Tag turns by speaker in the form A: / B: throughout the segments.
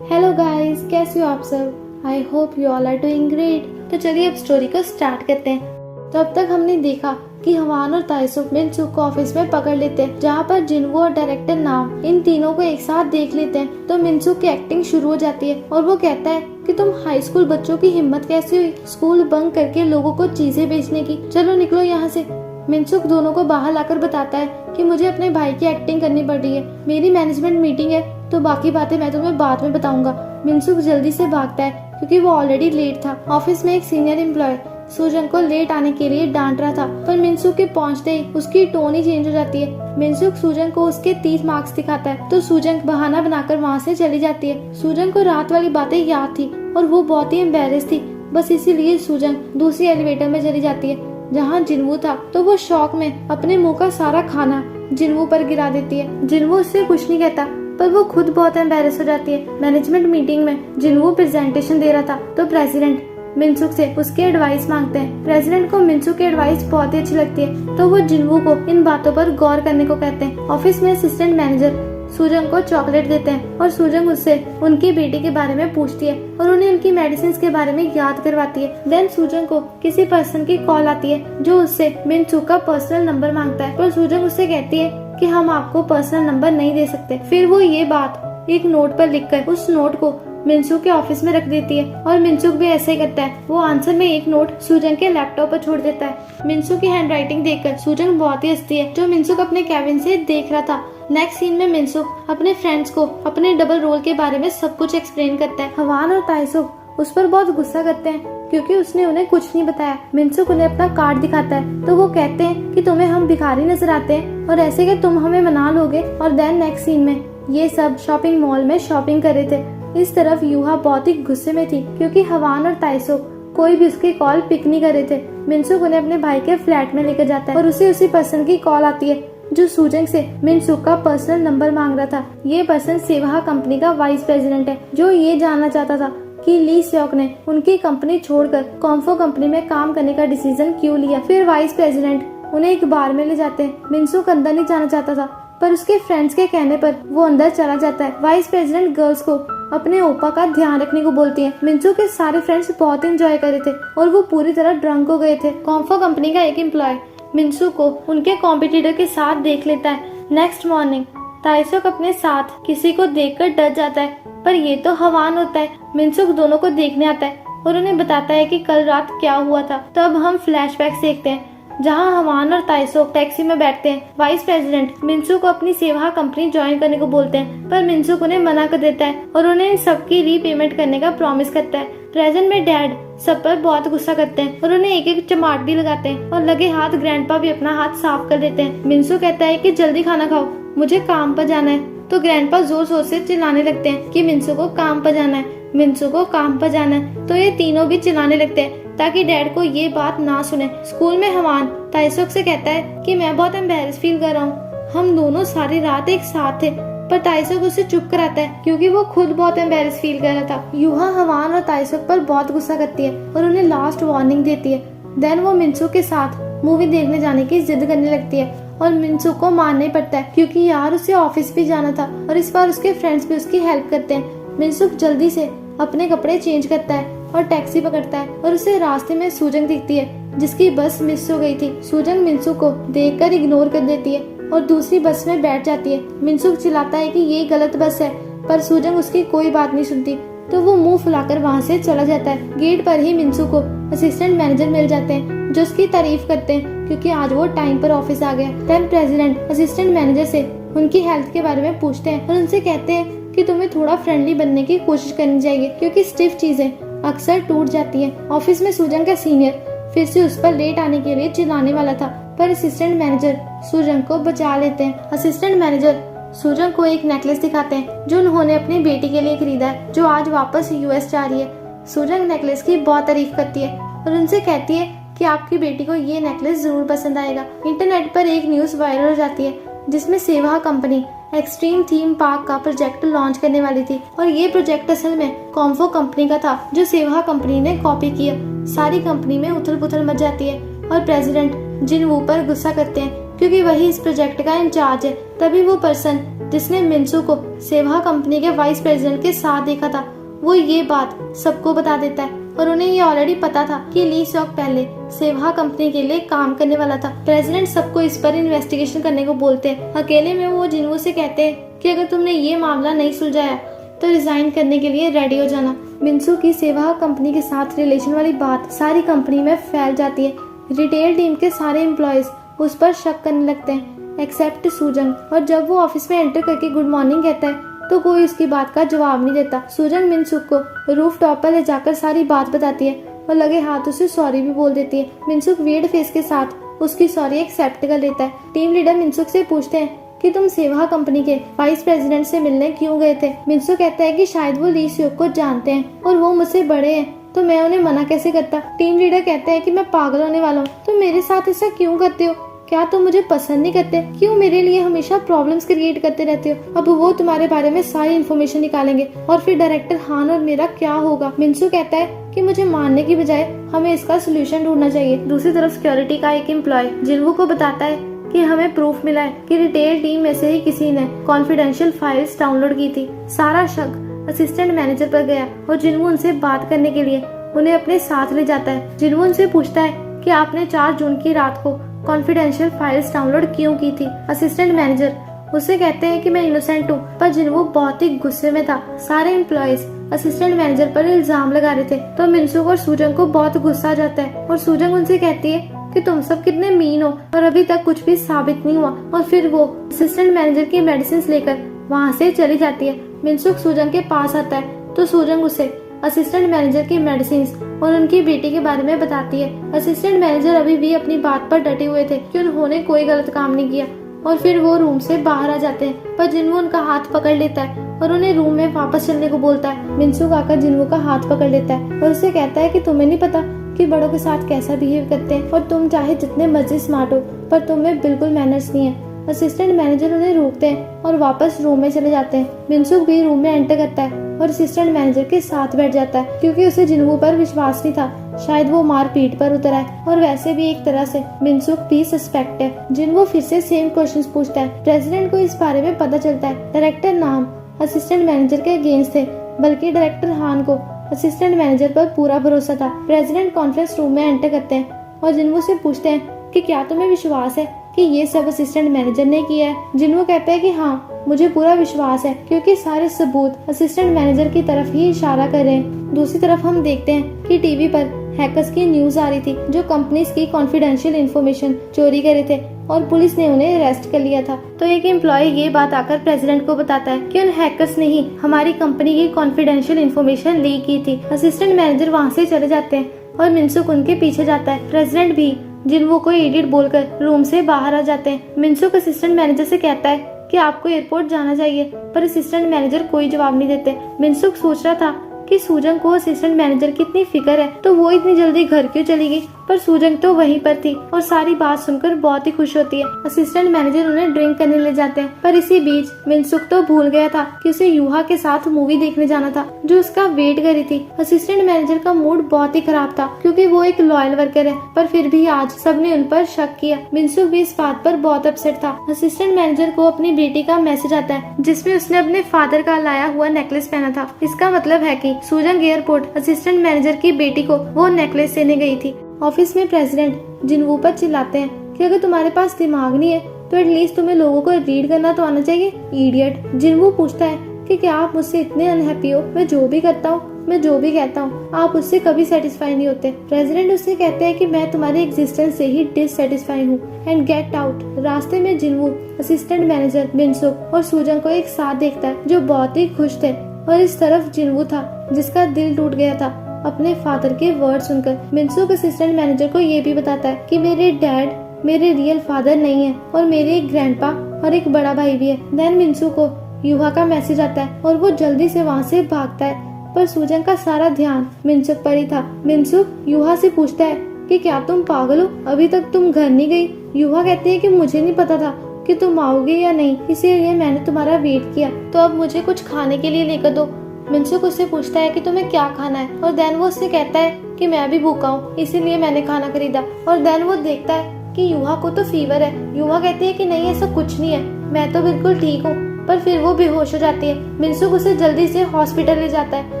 A: Hello guys, कैसे हो आप सब। I hope you all are doing great. तो चलिए अब स्टोरी को स्टार्ट करते हैं। तो अब तक हमने देखा कि हवान और ताइसुक मिनसुक को ऑफिस में पकड़ लेते हैं, जहाँ पर जिनवो और डायरेक्टर नाम इन तीनों को एक साथ देख लेते हैं। तो मिनसुक की एक्टिंग शुरू हो जाती है और वो कहता है कि तुम हाई स्कूल बच्चों की हिम्मत कैसे हुई स्कूल बंक करके लोगों को चीजें बेचने की, चलो निकलो यहाँ से। मिनसुक दोनों को बाहर लाकर बताता है कि मुझे अपने भाई की एक्टिंग करनी पड़ रही है, मेरी मैनेजमेंट मीटिंग है, तो बाकी बातें मैं तुम्हें बाद में बताऊंगा। मिनसुक जल्दी से भागता है क्योंकि वो ऑलरेडी लेट था। ऑफिस में एक सीनियर एम्प्लॉय सूजन को लेट आने के लिए डांट रहा था, पर मिनसुक के पहुंचते ही उसकी टोन ही चेंज हो जाती है। मिनसुक सूजन को उसके 30 मार्क्स दिखाता है तो सूजन बहाना बनाकर वहाँ से चली जाती है। सूजन को रात वाली बातें याद थी और वो बहुत ही एम्बेरेस थी, बस इसीलिए सूजन दूसरी एलिवेटर में चली जाती है जहाँ जिनवू था। तो वो शौक में अपने मुंह का सारा खाना जिनवू पर गिरा देती है। जिनवू उससे कुछ नहीं कहता, पर वो खुद बहुत एम्बेरेस हो जाती है। मैनेजमेंट मीटिंग में जिनवू प्रेजेंटेशन दे रहा था तो प्रेसिडेंट मिनसुक से उसके एडवाइस मांगते हैं। प्रेसिडेंट को मिनसुक की एडवाइस बहुत ही अच्छी लगती है, तो वो जिनवू को इन बातों पर गौर करने को कहते हैं। ऑफिस में असिस्टेंट मैनेजर सूजन को चॉकलेट देते हैं और सूजन उससे उनकी बेटी के बारे में पूछती है और उन्हें उनकी मेडिसिन के बारे में याद करवाती है। देन सूजन को किसी पर्सन की कॉल आती है जो उससे मिनसुक का पर्सनल नंबर मांगता है, पर सूजन उससे कहती है कि हम आपको पर्सनल नंबर नहीं दे सकते। फिर वो ये बात एक नोट पर लिखकर उस नोट को मिनसुक के ऑफिस में रख देती है और मिनसुक भी ऐसे ही करता है। वो आंसर में एक नोट सूजन के लैपटॉप पर छोड़ देता है। मिनसुक की हैंडराइटिंग देखकर सूजन बहुत ही हंसती है, जो मिनसुक अपने कैबिन से देख रहा था। नेक्स्ट सीन में मिनसुक अपने फ्रेंड्स को अपने डबल रोल के बारे में सब कुछ एक्सप्लेन करता है। हवान और ताइसुक उस पर बहुत गुस्सा करते हैं क्योंकि उसने उन्हें कुछ नहीं बताया। मिनसुक उन्हें अपना कार्ड दिखाता है तो वो कहते हैं कि तुम्हें हम भिखारी नजर आते हैं और ऐसे कि तुम हमें मना लोगे। और देन नेक्स्ट सीन में ये सब शॉपिंग मॉल में शॉपिंग कर रहे थे। इस तरफ यूहा बहुत ही गुस्से में थी क्योंकि हवान और ताइसुक कोई भी उसकी कॉल पिक नहीं कर रहे थे। मिनसुक उन्हें अपने भाई के फ्लैट में लेकर जाता है और उसे उसी पर्सन की कॉल आती है जो सूजन से मिनसुक का पर्सनल नंबर मांग रहा था। ये पर्सन सेवा कंपनी का वाइस प्रेसिडेंट है, जो ये जानना चाहता था कि ली स्योक ने उनकी कंपनी छोड़कर कॉम्फो कंपनी में काम करने का डिसीजन क्यों लिया। फिर वाइस प्रेसिडेंट उन्हें एक बार में ले जाते हैं। मिनसुक अंदर नहीं जाना चाहता था, पर उसके फ्रेंड्स के कहने पर वो अंदर चला जाता है। वाइस प्रेसिडेंट गर्ल्स को अपने ओपा का ध्यान रखने को बोलती है। मिनसुक के सारे फ्रेंड्स बहुत एंजॉय कर रहे थे और वो पूरी तरह ड्रंक हो गए थे। कॉम्फो कंपनी का एक एम्प्लॉय मिनसुक को उनके कॉम्पिटिटर के साथ देख लेता है। नेक्स्ट मॉर्निंग ताइसुक अपने साथ किसी को देखकर डर जाता है, पर ये तो हवान होता है। मिनसुक दोनों को देखने आता है और उन्हें बताता है कि कल रात क्या हुआ था। तब हम फ्लैशबैक देखते हैं जहां हवान और ताइसुक टैक्सी में बैठते हैं। वाइस प्रेसिडेंट मिनसुक को अपनी सेवा कंपनी ज्वाइन करने को बोलते हैं, पर मिनसुक उन्हें मना कर देता है और उन्हें सबकी रीपेमेंट करने का प्रॉमिस करता है। प्रेजेंट में डैड सब पर बहुत गुस्सा करते हैं और उन्हें एक एक चमाटी लगाते हैं और लगे हाथ ग्रैंडपा भी अपना हाथ साफ कर देते हैं। मिनसुक कहता है कि जल्दी खाना खाओ, मुझे काम पर जाना है। तो ग्रैंडपा जोर जोर से चिल्लाने लगते हैं कि मिनसुक को काम पर जाना है, मिनसुक को काम पर जाना है। तो ये तीनों भी चिल्लाने लगते हैं ताकि डैड को ये बात ना सुने। स्कूल में हवान ताइसुक से कहता है कि मैं बहुत एम्बैरेस फील कर रहा हूँ, हम दोनों सारी रात एक साथ थे, पर ताइसुक उसे चुप कराता है क्योंकि वो खुद बहुत एम्बैरेस फील कर रहा था। यूहा हवान और ताइसुक पर बहुत गुस्सा करती है और उन्हें लास्ट वार्निंग देती है। देन वो मिनसुक के साथ मूवी देखने जाने की जिद करने लगती है और मिनसुक को मानना ही पड़ता है क्योंकि यार उसे ऑफिस भी जाना था और इस बार उसके फ्रेंड्स भी उसकी हेल्प करते हैं। मिनसुक जल्दी से अपने कपड़े चेंज करता है और टैक्सी पकड़ता है और उसे रास्ते में सूजन दिखती है जिसकी बस मिस हो गई थी। सूजन मिनसुक को देखकर इग्नोर कर देती है और दूसरी बस में बैठ जाती है। मिनसुक चिल्लाता है कि ये गलत बस है, पर सूजन उसकी कोई बात नहीं सुनती, तो वो मुंह फुलाकर वहाँ से चला जाता है। गेट पर ही मिनसुक को असिस्टेंट मैनेजर मिल जाते हैं जो उसकी तारीफ करते हैं क्योंकि आज वो टाइम पर ऑफिस आ गया। देन प्रेसिडेंट असिस्टेंट मैनेजर से उनकी हेल्थ के बारे में पूछते हैं और उनसे कहते हैं कि तुम्हें थोड़ा फ्रेंडली बनने की कोशिश करनी चाहिए क्योंकि स्टिफ चीजें अक्सर टूट जाती हैं। ऑफिस में सूजन का सीनियर फिर से उस पर लेट आने के लिए चिल्लाने वाला था, पर असिस्टेंट मैनेजर सूजन को बचा लेते हैं। असिस्टेंट मैनेजर सूजन को एक नेकलेस दिखाते हैं जो उन्होंने अपनी बेटी के लिए खरीदा है, जो आज वापस यूएस जा रही है। सूजन नेकलेस की बहुत तारीफ करती है और उनसे कहती है कि आपकी बेटी को ये नेकलेस जरूर पसंद आएगा। इंटरनेट पर एक न्यूज वायरल हो जाती है जिसमें सेवा कंपनी एक्सट्रीम थीम पार्क का प्रोजेक्ट लॉन्च करने वाली थी और ये प्रोजेक्ट असल में कॉम्फो कंपनी का था जो सेवा कंपनी ने कॉपी किया। सारी कंपनी में उथल पुथल मच जाती है और प्रेसिडेंट जिनवू पर गुस्सा करते हैं क्योंकि वही इस प्रोजेक्ट का इंचार्ज है। तभी वो पर्सन जिसने मिंसू को सेवा कंपनी के वाइस प्रेसिडेंट के साथ देखा था, वो ये बात सबको बता देता है और उन्हें ये ऑलरेडी पता था कि ली सॉक पहले सेवा कंपनी के लिए काम करने वाला था। प्रेसिडेंट सबको इस पर इन्वेस्टिगेशन करने को बोलते हैं। अकेले में वो जिन्वू से कहते हैं कि अगर तुमने ये मामला नहीं सुलझाया तो रिजाइन करने के लिए रेडी हो जाना। मिंसू की सेवा कंपनी के साथ रिलेशन वाली बात सारी कंपनी में फैल जाती है। रिटेल टीम के सारे एम्प्लॉयज उस पर शक करने लगते हैं एक्सेप्ट सूजन। और जब वो ऑफिस में एंटर करके गुड मॉर्निंग कहता है तो कोई उसकी बात का जवाब नहीं देता। सूजन मिनसुक को रूफ टॉप पर ले जाकर सारी बात बताती है और लगे हाथ उसे सॉरी भी बोल देती है। मिनसुक वियर्ड फेस के साथ उसकी सॉरी एक्सेप्ट कर लेता है। टीम लीडर मिनसुक से पूछते हैं कि तुम सेवा कंपनी के वाइस प्रेसिडेंट से मिलने क्यों गए थे। मिनसुक कहता है कि शायद वो ली सियोक को जानते हैं और वो मुझसे बड़े हैं तो मैं उन्हें मना कैसे करता। टीम लीडर कहता है कि मैं पागल होने वाला हूँ, तो मेरे साथ ऐसा क्यों करते हो? क्या तुम मुझे पसंद नहीं करते? क्यों मेरे लिए हमेशा प्रॉब्लम्स क्रिएट करते रहते हो? अब वो तुम्हारे बारे में सारी इन्फॉर्मेशन निकालेंगे और फिर डायरेक्टर हान और मेरा क्या होगा? मिनसू कहता है कि मुझे मारने की बजाय हमें इसका सोल्यूशन ढूंढना चाहिए। दूसरी तरफ सिक्योरिटी का एक एम्प्लॉय जिन्वू को बताता है कि हमें प्रूफ मिला है कि रिटेल टीम में से ही किसी ने कॉन्फिडेंशियल फाइल्स डाउनलोड की थी। सारा शक असिस्टेंट मैनेजर पर गया और जिन्वू उनसे बात करने के लिए उन्हें अपने साथ ले जाता है। जिन्वू उनसे पूछता है कि आपने 4 जून की रात को कॉन्फिडेंशियल फाइल्स डाउनलोड क्यों की थी। असिस्टेंट मैनेजर उससे कहते हैं कि मैं इनोसेंट हूँ, पर जिन्वू बहुत ही गुस्से में था। सारे एम्प्लॉयज असिस्टेंट मैनेजर पर इल्जाम लगा रहे थे तो मिनसुक और सूजन को बहुत गुस्सा आ जाता है और सूजन उनसे कहती है कि तुम सब कितने मीन हो और अभी तक कुछ भी साबित नहीं हुआ। और फिर वो असिस्टेंट मैनेजर की मेडिसिन लेकर वहाँ से चली जाती है। मिनसुक सूजन के पास आता है तो सूजन उसे असिस्टेंट मैनेजर की मेडिसिन और उनकी बेटी के बारे में बताती है। असिस्टेंट मैनेजर अभी भी अपनी बात पर डटे हुए थे कि उन्होंने कोई गलत काम नहीं किया और फिर वो रूम से बाहर आ जाते हैं, पर जिन्वू उनका हाथ पकड़ लेता है और उन्हें रूम में वापस चलने को बोलता है। मिनसुक आकर जिन्वू का हाथ पकड़ लेता है और उसे कहता है कि तुम्हें नहीं पता कि बड़ों के साथ कैसा बिहेव करते हैं और तुम चाहे जितने मर्जी स्मार्ट हो पर तुम में बिल्कुल मैनर्स नहीं है। असिस्टेंट मैनेजर उन्हें रोकते हैं और वापस रूम में चले जाते हैं। मिनसुक भी रूम में एंटर करता है और असिस्टेंट मैनेजर के साथ बैठ जाता है क्योंकि उसे जिन्वू पर विश्वास नहीं था। शायद वो मार पीट पर उतर आए और वैसे भी एक तरह से मिनसुक भी सस्पेक्ट है। जिन्वू फिर से सेम क्वेश्चंस पूछता है। प्रेसिडेंट को इस बारे में पता चलता है डायरेक्टर नाम असिस्टेंट मैनेजर के अगेंस्ट थे, बल्कि डायरेक्टर हान को असिस्टेंट मैनेजर पर पूरा भरोसा था। प्रेसिडेंट कॉन्फ्रेंस रूम में एंटर करते हैं और जिन्वू से पूछते हैं कि क्या तुम्हें विश्वास है कि ये सब असिस्टेंट मैनेजर ने किया है। जिन्वू कहता है कि हाँ, मुझे पूरा विश्वास है क्योंकि सारे सबूत असिस्टेंट मैनेजर की तरफ ही इशारा कर रहे हैं। दूसरी तरफ हम देखते हैं कि टीवी पर हैकर्स की न्यूज आ रही थी जो कंपनीज की कॉन्फिडेंशियल इन्फॉर्मेशन चोरी कर रहे थे और पुलिस ने उन्हें अरेस्ट कर लिया था। तो एक एम्प्लॉय ये बात आकर प्रेसिडेंट को बताता है कि उन हैकर्स ने ही हमारी कंपनी की कॉन्फिडेंशियल इन्फॉर्मेशन लीक की थी। असिस्टेंट मैनेजर वहाँ से चले जाते हैं और मिनसुक उनके पीछे जाता है। प्रेसिडेंट भी जिन्वू को इडियट बोलकर रूम से बाहर आ जाते हैं। मिनसुक असिस्टेंट मैनेजर से कहता है कि आपको एयरपोर्ट जाना चाहिए, पर असिस्टेंट मैनेजर कोई जवाब नहीं देते। मिनसुक सोच रहा था कि सूजन को असिस्टेंट मैनेजर की इतनी फिक्र है तो वो इतनी जल्दी घर क्यों चली गई, पर सूजन तो वहीं पर थी और सारी बात सुनकर बहुत ही खुश होती है। असिस्टेंट मैनेजर उन्हें ड्रिंक करने ले जाते हैं, पर इसी बीच मिनसुक तो भूल गया था कि उसे यूहा के साथ मूवी देखने जाना था जो उसका वेट कर रही थी। असिस्टेंट मैनेजर का मूड बहुत ही खराब था क्योंकि वो एक लॉयल वर्कर है, पर फिर भी आज सबने उन पर शक किया। मिनसुक भी इस बात पर बहुत अपसेट था। असिस्टेंट मैनेजर को अपनी बेटी का मैसेज आता है जिसमें उसने अपने फादर का लाया हुआ नेकलेस पहना था। इसका मतलब है कि सूजन एयरपोर्ट असिस्टेंट मैनेजर की बेटी को वो नेकलेस देने गई थी। ऑफिस में प्रेसिडेंट जिन्वू पर चिल्लाते हैं कि अगर तुम्हारे पास दिमाग नहीं है तो एटलीस्ट तुम्हें लोगों को रीड करना तो आना चाहिए, इडियट। जिन्वू पूछता है कि क्या आप मुझसे इतने अनहैप्पी हो? मैं जो भी करता हूँ, मैं जो भी कहता हूँ, आप उससे कभी सेटिस्फाई नहीं होते। प्रेसिडेंट उससे कहते हैं कि मैं तुम्हारे एग्जिस्टेंस से ही डिससेटिस्फाई हूँ एंड गेट आउट। रास्ते में जिन्वू असिस्टेंट मैनेजर मिनसुक और सूजन को एक साथ देखता है जो बहुत ही खुश थे और इस तरफ जिन्वू था जिसका दिल टूट गया था अपने फादर के वर्ड सुनकर। मिनसुक असिस्टेंट मैनेजर को ये भी बताता है कि मेरे डैड मेरे रियल फादर नहीं है और मेरे एक ग्रैंडपा और एक बड़ा भाई भी है। देन मिनसुक को यूहा का मैसेज आता है और वो जल्दी से वहाँ से भागता है, पर सूजन का सारा ध्यान मिनसुक पर ही था। मिनसुक यूहा से पूछता है कि क्या तुम पागल हो, अभी तक तुम घर नहीं गई? यूहा कहती है कि मुझे नहीं पता था कि तुम आओगे या नहीं, इसीलिए मैंने तुम्हारा वेट किया, तो अब मुझे कुछ खाने के लिए लेकर दो। मिनसुक उससे पूछता है कि तुम्हें क्या खाना है और देन वो उससे कहता है कि मैं भी भूखा हूँ इसीलिए मैंने खाना खरीदा। और देन वो देखता है कि यूहा को तो फीवर है। यूहा कहती है कि नहीं, ऐसा कुछ नहीं है, मैं तो बिल्कुल ठीक हूँ। पर फिर वो बेहोश हो जाती है। मिनसुक उसे जल्दी से हॉस्पिटल ले जाता है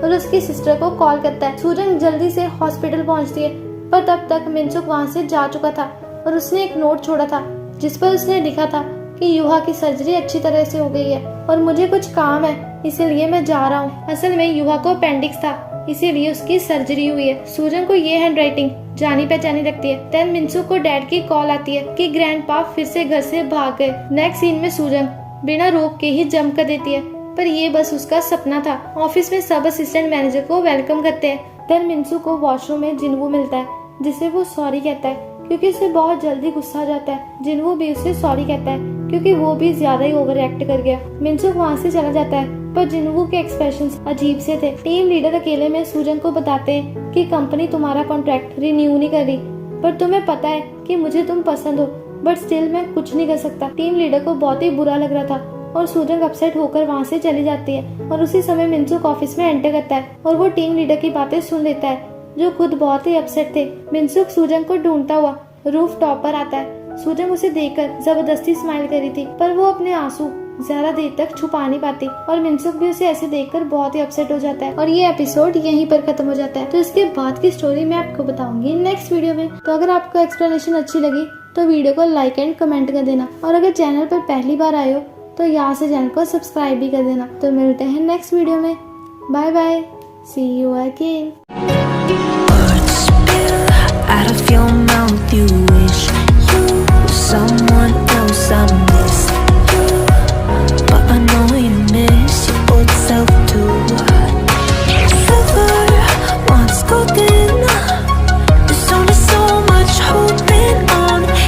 A: और उसकी सिस्टर को कॉल करता है। सूजन जल्दी से हॉस्पिटल पहुंचती है, पर तब तक मिनसुक वहां से जा चुका था और उसने एक नोट छोड़ा था जिस पर उसने लिखा था कि युहा की सर्जरी अच्छी तरह से हो गई है और मुझे कुछ काम है, इसीलिए मैं जा रहा हूँ। असल में युहा को अपेंडिक्स था, इसीलिए उसकी सर्जरी हुई है। सूजन को ये हैंड राइटिंग जानी पहचानी लगती है। देन मिनसुक को डैड की कॉल आती है कि ग्रैंडपा फिर से घर से भाग गए। नेक्स्ट सीन में सूजन बिना रोक के ही जंप कर देती है, पर ये बस उसका सपना था। ऑफिस में सब असिस्टेंट मैनेजर को वेलकम करते हैं। देन मिनसुक को वॉशरूम में जिन्वू मिलता है, जिसे वो सॉरी कहता है क्योंकि उसे बहुत जल्दी गुस्सा आ जाता है। जिन्वू भी उसे सॉरी कहता है क्योंकि वो भी ज्यादा ही ओवर एक्ट कर गया। मिनसुक वहाँ से चला जाता है, पर जिन्वू के एक्सप्रेशंस अजीब से थे। टीम लीडर अकेले में सूजन को बताते हैं कि कंपनी तुम्हारा कॉन्ट्रैक्ट रिन्यू नहीं कर रही, पर तुम्हें पता है कि मुझे तुम पसंद हो, बट स्टिल मैं कुछ नहीं कर सकता। टीम लीडर को बहुत ही बुरा लग रहा था और सूजन अपसेट होकर वहाँ से चली जाती है। और उसी समय मिनसुक ऑफिस में एंटर करता है और वो टीम लीडर की बातें सुन लेता है, जो खुद बहुत ही अपसेट थे। मिनसुक सूजन को ढूंढता हुआ रूफ टॉप पर आता है। सूजन उसे देखकर जबरदस्ती स्माइल करी थी, पर वो अपने आंसू ज्यादा देर तक छुपा नहीं पाती और मिनसुक भी उसे ऐसे देखकर बहुत ही अपसेट हो जाता है। और ये एपिसोड यहीं पर खत्म हो जाता है। तो इसके बाद की स्टोरी मैं आपको बताऊंगी नेक्स्ट वीडियो में। तो अगर आपको एक्सप्लेनेशन अच्छी लगी तो वीडियो को लाइक एंड कमेंट कर देना, और अगर चैनल पर पहली बार आए हो तो यहाँ से चैनल को सब्सक्राइब भी कर देना। तो मिलते हैं नेक्स्ट वीडियो में। Bye bye, see you again.
B: Out of your mouth, you wish you were someone